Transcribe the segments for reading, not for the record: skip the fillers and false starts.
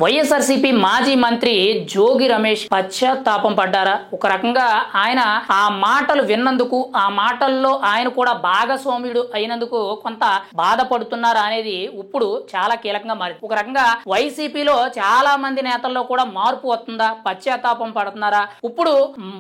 వైఎస్ఆర్సీపీ మాజీ మంత్రి జోగి రమేష్ పశ్చాత్తాపం పడ్డారా? ఒక రకంగా ఆయన ఆ మాటలు విన్నందుకు, ఆ మాటల్లో ఆయన కూడా భాగస్వామ్యుడు అయినందుకు కొంత బాధపడుతున్నారా అనేది ఇప్పుడు చాలా కీలకంగా మారింది. ఒక రకంగా వైసీపీలో చాలా మంది నేతల్లో కూడా మార్పు వస్తుందా, పశ్చాత్తాపం పడుతున్నారా? ఇప్పుడు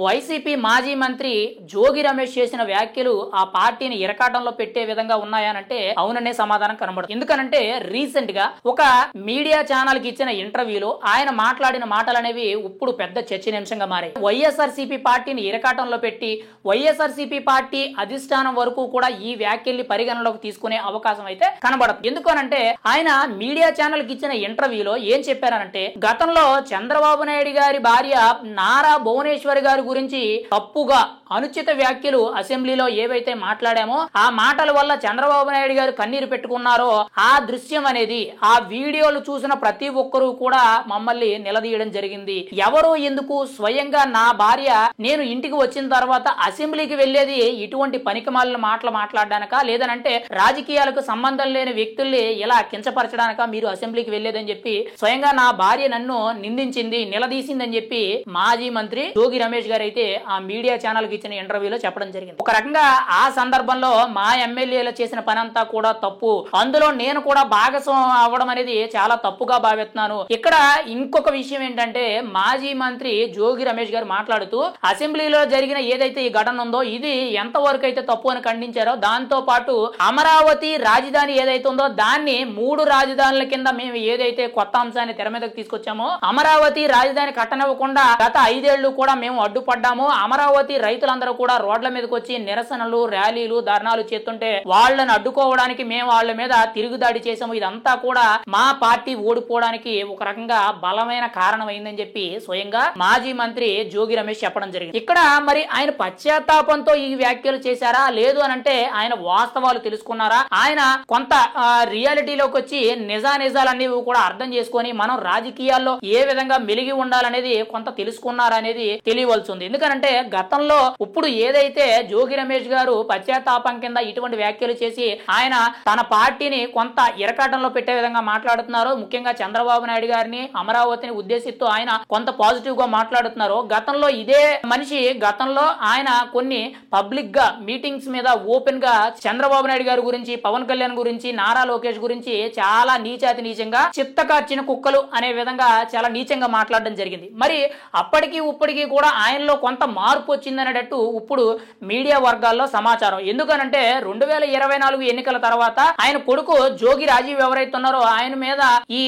వైసీపీ మాజీ మంత్రి జోగి రమేష్ చేసిన వ్యాఖ్యలు ఆ పార్టీని ఇరకాటంలో పెట్టే విధంగా ఉన్నాయనంటే అవుననే సమాధానం కనబడుతుంది. ఎందుకనంటే రీసెంట్ గా ఒక మీడియా ఛానల్ కి ఇచ్చిన ఇంటర్వ్యూలో ఆయన మాట్లాడిన మాటలు అనేవి ఇప్పుడు పెద్ద చర్చనీయాంశంగా మారాయి. వైఎస్ఆర్సీపీ పార్టీని ఇరకాటంలో పెట్టి వైఎస్ఆర్సీపీ పార్టీ అధిష్టానం వరకు కూడా ఈ వ్యాఖ్యల్ని పరిగణలోకి తీసుకునే అవకాశం అయితే కనబడదు. ఎందుకనంటే ఆయన మీడియా ఛానల్ కి ఇచ్చిన ఇంటర్వ్యూలో ఏం చెప్పారనంటే, గతంలో చంద్రబాబు నాయుడు గారి భార్య నారా భువనేశ్వరి గారి గురించి తప్పుగా అనుచిత వ్యాఖ్యలు అసెంబ్లీలో ఏవైతే మాట్లాడామో ఆ మాటల వల్ల చంద్రబాబు నాయుడు గారు కన్నీరు పెట్టుకున్నారో ఆ దృశ్యం అనేది, ఆ వీడియోలు చూసిన ప్రతి ఒక్కరూ కూడా మమ్మల్ని నిలదీయడం జరిగింది. ఎవరో ఎందుకు, స్వయంగా నా భార్య నేను ఇంటికి వచ్చిన తర్వాత అసెంబ్లీకి వెళ్లేది ఇటువంటి పనికిమాలిన మాటలు మాట్లాడడానిక, లేదనంటే రాజకీయాలకు సంబంధం లేని వ్యక్తుల్ని ఇలా కించపరచడానిక మీరు అసెంబ్లీకి వెళ్లేదని చెప్పి స్వయంగా నా భార్య నన్ను నిందించింది, నిలదీసిందని చెప్పి మాజీ మంత్రి జోగి రమేష్ గారు అయితే ఆ మీడియా ఛానల్ కి ఇచ్చిన ఇంటర్వ్యూలో చెప్పడం జరిగింది. ఒక రకంగా ఆ సందర్భంలో మా ఎమ్మెల్యేలు చేసిన పని అంతా కూడా తప్పు, అందులో నేను కూడా భాగస్వామ్యం అవ్వడం అనేది చాలా తప్పుగా భావిస్తున్నాను. ఇక్కడ ఇంకొక విషయం ఏంటంటే, మాజీ మంత్రి జోగి రమేష్ గారు మాట్లాడుతూ అసెంబ్లీలో జరిగిన ఏదైతే ఈ ఘటన ఉందో ఇది ఎంతవరకు అయితే తప్పు అని ఖండించారో, దాంతో పాటు అమరావతి రాజధాని ఏదైతే ఉందో దాన్ని 3 రాజధానుల కింద మేము ఏదైతే కొత్త అంశాన్ని తెర మీదకి తీసుకొచ్చామో, అమరావతి రాజధాని కట్టనివ్వకుండా గత 5 ఏళ్లు కూడా మేము అడ్డుపడ్డాము. అమరావతి రైతులందరూ కూడా రోడ్ల మీదకి వచ్చి నిరసనలు, ర్యాలీలు, ధర్నాలు చేస్తుంటే వాళ్ళని అడ్డుకోవడానికి మేము వాళ్ళ మీద తిరుగుదాడి చేసాము. ఇదంతా కూడా మా పార్టీ ఓడిపోవడానికి ఒక రకంగా బలమైన కారణం అయిందని చెప్పి స్వయంగా మాజీ మంత్రి జోగి రమేష్ చెప్పడం జరిగింది. ఇక్కడ మరి ఆయన పశ్చాత్తాపంతో ఈ వ్యాఖ్యలు చేశారా, లేదు అనంటే ఆయన వాస్తవాలు తెలుసుకున్నారా, ఆయన కొంత రియాలిటీలోకి వచ్చి నిజానిజాలన్నీ కూడా అర్థం చేసుకొని మనం రాజకీయాల్లో ఏ విధంగా మెలిగి ఉండాలనేది కొంత తెలుసుకున్నారా అనేది తెలియవలసి ఉంది. ఎందుకనంటే గతంలో ఇప్పుడు ఏదైతే జోగి రమేష్ గారు పశ్చాత్తాపం కింద ఇటువంటి వ్యాఖ్యలు చేసి ఆయన తన పార్టీని కొంత ఇరకాటంలో పెట్టే విధంగా మాట్లాడుతున్నారు, ముఖ్యంగా చంద్రబాబు నాయుడు గారిని అమరావతిని ఉద్దేశిస్తూ ఆయన కొంత పాజిటివ్ గా మాట్లాడుతున్నారు. గతంలో ఇదే మనిషి గతంలో ఆయన కొన్ని పబ్లిక్ గా మీటింగ్స్ మీద ఓపెన్ గా చంద్రబాబు నాయుడు గారి గురించి, పవన్ కళ్యాణ్ గురించి, నారా లోకేష్ గురించి చాలా నీచాతి నీచంగా చిత్తకార్చిన కుక్కలు అనే విధంగా చాలా నీచంగా మాట్లాడడం జరిగింది. మరి అప్పటికి ఇప్పటికీ కూడా ఆయనలో కొంత మార్పు వచ్చిందనేటట్టు ఇప్పుడు మీడియా వర్గాల్లో సమాచారం. ఎందుకనంటే 2024 ఎన్నికల తర్వాత ఆయన కొడుకు జోగి రాజీవ్ ఎవరైతే ఉన్నారో ఆయన మీద ఈ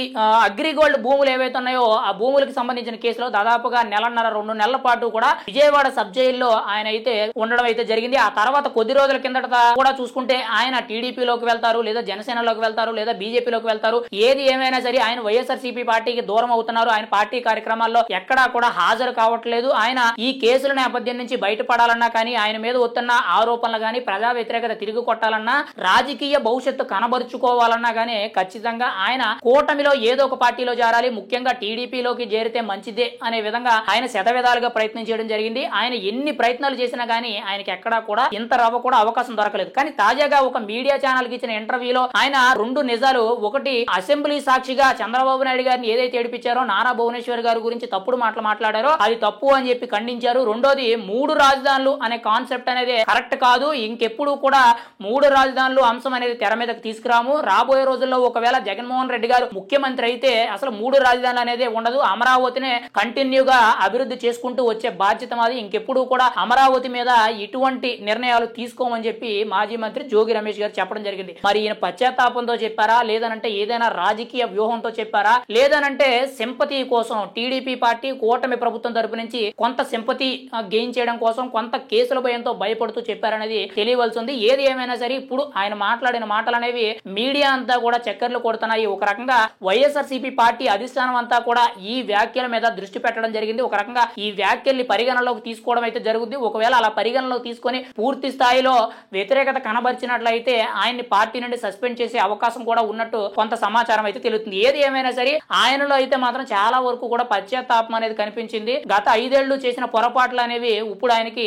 అగ్రిగోల్డ్ భూములు ఏవైతే ఉన్నాయో ఆ భూములకు సంబంధించిన కేసులో దాదాపుగా 1.5-2 నెలల పాటు కూడా విజయవాడ సబ్ జైల్లో ఆయన అయితే ఉండడం అయితే జరిగింది. ఆ తర్వాత కొద్ది రోజుల కిందట కూడా చూసుకుంటే ఆయన టీడీపీలోకి వెళ్తారు, లేదా జనసేనలోకి వెళ్తారు, లేదా బీజేపీలోకి వెళ్తారు. ఏది ఏమైనా సరే ఆయన వైఎస్ఆర్సీపీ పార్టీకి దూరం అవుతున్నారు. ఆయన పార్టీ కార్యక్రమాల్లో ఎక్కడా కూడా హాజరు కావట్లేదు. ఆయన ఈ కేసుల నేపథ్యం నుంచి బయటపడాలన్నా కానీ, ఆయన మీద వస్తున్న ఆరోపణలు కానీ, ప్రజా వ్యతిరేకత తిరిగి కొట్టాలన్నా, రాజకీయ భవిష్యత్తు కనబరుచుకోవాలన్నా కానీ ఖచ్చితంగా ఆయన కూటమిలో ఏదో ఒక పార్టీలో చేరాలి, ముఖ్యంగా టీడీపీలోకి చేరితే మంచిదే అనే విధంగా ఆయన శతవిధాలుగా ప్రయత్నం చేయడం జరిగింది. ఆయన ఎన్ని ప్రయత్నాలు చేసినా కానీ ఆయనకి ఎక్కడా కూడా ఇంత రవ్వ కూడా అవకాశం దొరకలేదు. కానీ తాజాగా ఒక మీడియా ఛానల్ కి ఇచ్చిన ఇంటర్వ్యూలో ఆయన 2 నిజాలు, ఒకటి అసెంబ్లీ సాక్షిగా చంద్రబాబు నాయుడు గారిని ఏదైతే ఏడిపించారో, నారా భువనేశ్వర్ గారి గురించి తప్పుడు మాటలు మాట్లాడారో అది తప్పు అని చెప్పి ఖండించారు. రెండోది 3 రాజధానులు అనే కాన్సెప్ట్ అనేది కరెక్ట్ కాదు, ఇంకెప్పుడు కూడా 3 రాజధానులు అంశం అనేది తెర మీదకి తీసుకురాము. రాబోయే రోజుల్లో ఒకవేళ జగన్మోహన్ రెడ్డి గారు ముఖ్యమంత్రి అయితే అసలు 3 రాజధానులు అనేది ఉండదు, అమరావతినే కంటిన్యూగా అభివృద్ధి చేసుకుంటూ వచ్చే బాధ్యత మాది, ఇంకెప్పుడు కూడా అమరావతి మీద ఇటువంటి నిర్ణయాలు తీసుకోమని చెప్పి మాజీ మంత్రి జోగి రమేష్ గారు చెప్పడం జరిగింది. మరి ఈయన పశ్చాత్తాపంతో చెప్పారా, లేదనంటే ఏదైనా రాజకీయ వ్యూహంతో చెప్పారా, లేదనంటే సింపతి కోసం టీడీపీ పార్టీ కూటమి ప్రభుత్వం తరపు నుంచి కొంత సింపతి గెయిన్ చేయడం కోసం కొంత కేసుల భయంతో భయపడుతూ చెప్పారనేది తెలియవలసి ఉంది. ఏది ఏమైనా సరే ఇప్పుడు ఆయన మాట్లాడిన మాటలు అనేవి మీడియా అంతా కూడా చక్కర్లు కొడుతున్నాయి. ఒక రకంగా వైఎస్ఆర్సీపీ పార్టీ అధిష్టానం అంతా కూడా ఈ వ్యాఖ్యల మీద దృష్టి పెట్టడం జరిగింది. ఒక రకంగా ఈ వ్యాఖ్యల్ని పరిగణలోకి తీసుకోవడం అయితే జరుగుతుంది. ఒకవేళ అలా పరిగణలోకి తీసుకొని పూర్తి స్థాయిలో వ్యతిరేకత కనబరిచినట్లయితే ఆయన్ని పార్టీ నుండి సస్పెండ్ చేసే అవకాశం కూడా ఉన్నట్టు కొంత సమాచారం అయితే తెలుస్తుంది. ఏది ఏమైనా సరే ఆయనలో అయితే మాత్రం చాలా వరకు కూడా పశ్చాత్తాపం అనేది కనిపించింది. గత 5 ఏళ్లు చేసిన పొరపాట్లు అనేవి ఇప్పుడు ఆయనకి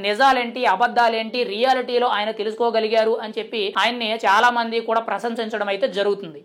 నిజాలేంటి, అబద్ధాలేంటి, రియాలిటీలో ఆయన తెలుసుకోగలిగారు అని చెప్పి ఆయన్ని చాలా మంది కూడా ప్రశంసించడం అయితే జరుగుతుంది.